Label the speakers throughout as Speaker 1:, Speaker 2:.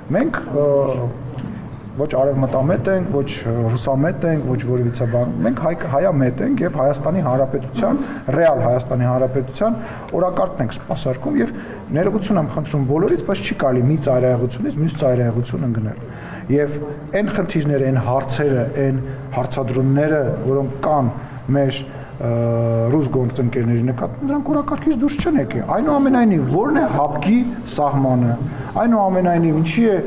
Speaker 1: Մենք ոչ արևմտամետ ենք, ոչ ռուսամետ ենք, ոչ որևիցե բան։ Մենք հայամետ ենք եւ Հայաստանի Հանրապետության, ռեալ Հայաստանի Հանրապետության օրակարգն ենք սպասարկում եւ ներողություն եմ խնդրում բոլորից, բայց չի կարելի մի ծայրահեղությունից մյուս ծայրահեղություն ընկնել։ Եվ այն խնդիրները, այն հարցերը, այն հարցադրումները, որոնք կան մեր ռուս գործընկերների նկատմամբ, դրանք օրակարգից դուրս չեն եկել։ Այնուամենայնիվ, ո՞րն է ՀԱՊԿ-ի սահմանը։ Այնուամենայնիվ, ինչի է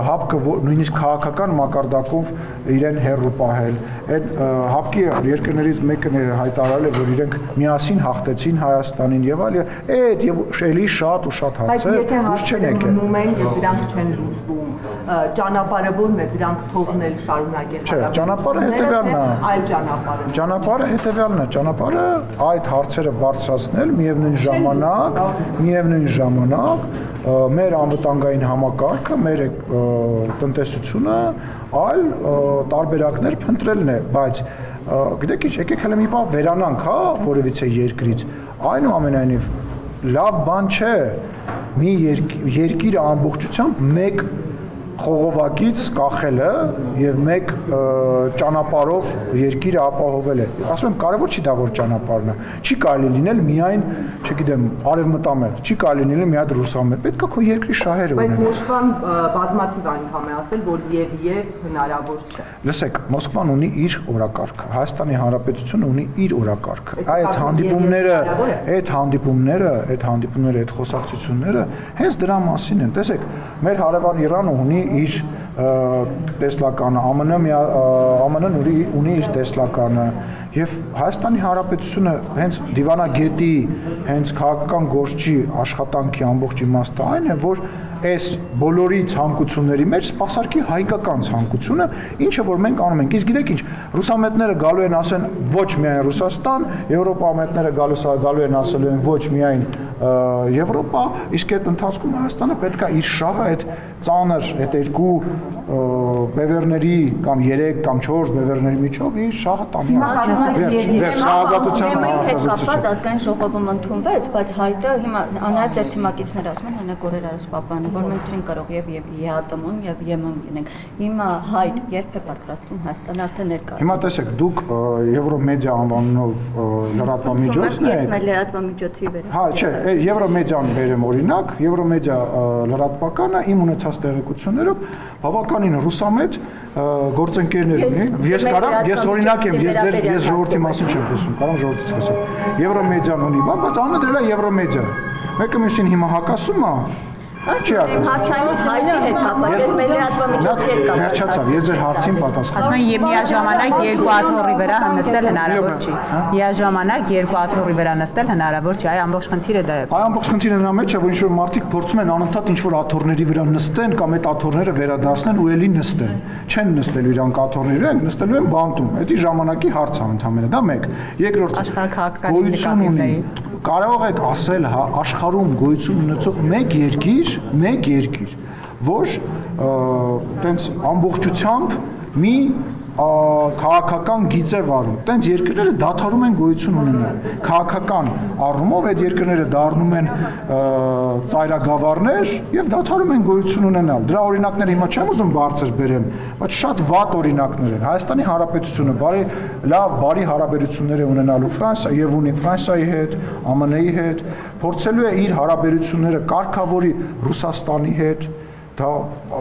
Speaker 1: ՀԱՊԿ-ը նույնիսկ քաղաքական մակարդակով իրեն հեռու պահել։ Այդ ՀԱՊԿ-ի երկրներից մեկն է հայտարարել, որ իրենք միասին հաղթեցին Հայաստանին եւ այլ, այդ եւ շելի շատ ու շատ հարցեր դուրս չեն եկել։
Speaker 2: Բայց եթե դրանք չեն լուծվում, ճանապարհը ո՞րն է, դրանք թողնել շարունակել։
Speaker 1: Չէ, ճանապարհը հետեւյալն է։
Speaker 2: Այլ ճանապարհ։
Speaker 1: Ճանապարհը հետեւյալն է, ճանապարհը այդ հարցերը բարձրացնել, միևնույն ժամանակ մեր անվտանգային համակարգը, մեր տնտեսությունը այլ տարբերակներ փնտրելն է, բայց գիտեք ինչ, եկեք հələ մի բան վերանանք, հա, որևիցե երկրից։ Այնուամենայնիվ լավ բան չէ մի երկիրը ամբողջությամբ մեկ խողովակից կախելը եւ մեկ ճանապարհով երկիրը ապահովելը։ Ասում եմ, կարևոր չի դա որ ճանապարհն է։ Չի կարելի լինել միայն, չգիտեմ, արևմտամետ, չի կարելի լինել միայն ռուսամետ։ Պետք է քո երկրի շահերը ունենալ։
Speaker 2: Բայց Մոսկվան բազմաթիվ անգամ է ասել, որ եւ հնարավոր չէ։
Speaker 1: Լսեք, Մոսկվան ունի իր օրակարգը, Հայաստանի Հանրապետությունը ունի իր օրակարգը։ Այդ հանդիպումները, այդ խոսակցությունները հենց դրա մասին են։ Տեսեք, մեր հարևան Իրանը ունի իր տեսլականը, ԱՄՆ-ն ունի իր տեսլականը եւ Հայաստանի Հանրապետությունը հենց դիվանագետի, հենց քաղաքական գործի աշխատանքի ամբողջ իմաստը այն է, որ այս բոլորի ցանկությունների մեջ սպասարկի հայկական ցանկությունը, ինչը որ մենք անում ենք։ Իսկ գիտեք ինչ, ռուսամետները գալու են ասեն ոչ միայն Ռուսաստան, եվրոպամետները գալու են ասելու են ոչ միայն Եվրոպա, իսկ այդ ընթացքում Հայաստանը պետք է իր շահը այդ ծանր այդ երկու բևեռների կամ 3 կամ 4 բևեռների միջով իր շահը տանի։ Վերջ ազատության
Speaker 3: կապված ազգային ժողովում ընդունվեց, բայց հայտը հիմա անհայտ ձեր թիմակիցներ ասում են հնակ օրեր Արուս Պապյանը, որ մենք չենք կարող եւ ԵԱՏՄ-ում եւ ԵՄ-ում լինենք։ Հիմա հայտ երբ է պատրաստում Հայաստանը արդեն ներկայացնել։ Հիմա
Speaker 1: տեսեք, դուք Եվրոմեդիա անվանումով լրատվամիջոցն եք։
Speaker 3: Ես մեր լրատվամիջոցի վերեմ։
Speaker 1: Հա, չէ, Եվրոմեդիան բերեմ օրինակ, Եվրոմեդիա լրատվականը իմ ունեցած տեղեկություններով բավականին ռուսամետ գործընկերներ ունի։ Ես կարամ, ես օրինակ եմ, ես ժողովրդի մասին չեմ խոսում, կարամ ժողովրդից խոսեմ։ Եվրոմեդիան ունի, բայց անը դրել է Եվրոմեդիա։ Մեկը մյուսին հիմա հակասում է։ Չի
Speaker 3: հարցային հայտնի հետ կապված, ես մեր լրատվամիջոցի հետ կապված։
Speaker 1: Վերջացավ, ես ձեր հարցին պատասխանում։
Speaker 4: Ասում են, եւ միաժամանակ երկու աթոռի վրա նստել հնարավոր չի։ Միաժամանակ երկու աթոռի վրա նստել հնարավոր չի, այ ամբողջ խնդիրը դա է։
Speaker 1: Այ ամբողջ խնդիրը նրա մեջ է, որ ինչ-որ մարդիկ փորձում են անընդհատ ինչ-որ աթոռների վրա նստեն կամ այդ աթոռները վերադարձնեն ու էլի նստեն։ Չեն նստելու իրանք աթոռների վրա, նստելու են բանտում։ Դա ժամանակի հարց է ընդհանրապես, դա մեկ։ Երկրորդ, գոյություն ունի։ Կարող եք ասել, հա, աշխարհում գոյություն ունեցող մեկ երկիր, որ տենց ամբողջությամբ մի քաղաքական գիծ է վարում։ Տենց երկրները դադարում են գոյություն ունենալ։ Քաղաքական առումով այդ երկրները դառնում են ծայրագավառներ եւ դադարում են գոյություն ունենալ։ Դրա օրինակները հիմա չեմ ուզում բարձր բերեմ, բայց շատ վատ օրինակներ են։ Հայաստանի Հանրապետությունը բարի հարաբերություններ է ունենալու Ֆրանսիա եւ ունի Ֆրանսիայի հետ, ԱՄՆ-ի հետ, փորձելու է իր հարաբերությունները կարգավորի Ռուսաստանի հետ։ Դա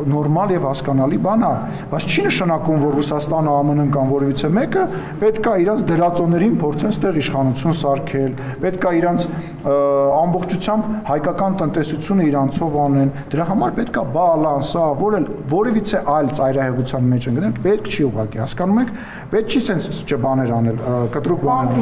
Speaker 1: նորմալ եւ հասկանալի բան է, բայց չի նշանակում, որ Ռուսաստանը, ԱՄՆ-ն կամ որևիցե մեկը պետք է իրանց դրածոներին փորձեն ստեղ իշխանություն սարքել, պետք է իրանց ամբողջությամբ հայկական տնտեսությունը իրանցով անեն։ Դրա համար պետք է բալանսա, որևիցե այլ ծայրահեղության մեջ ընկնել, պետք չի ուղղակի, հասկանում եք, պետք չի sense չբաներ անել, կտրուկ բաներ։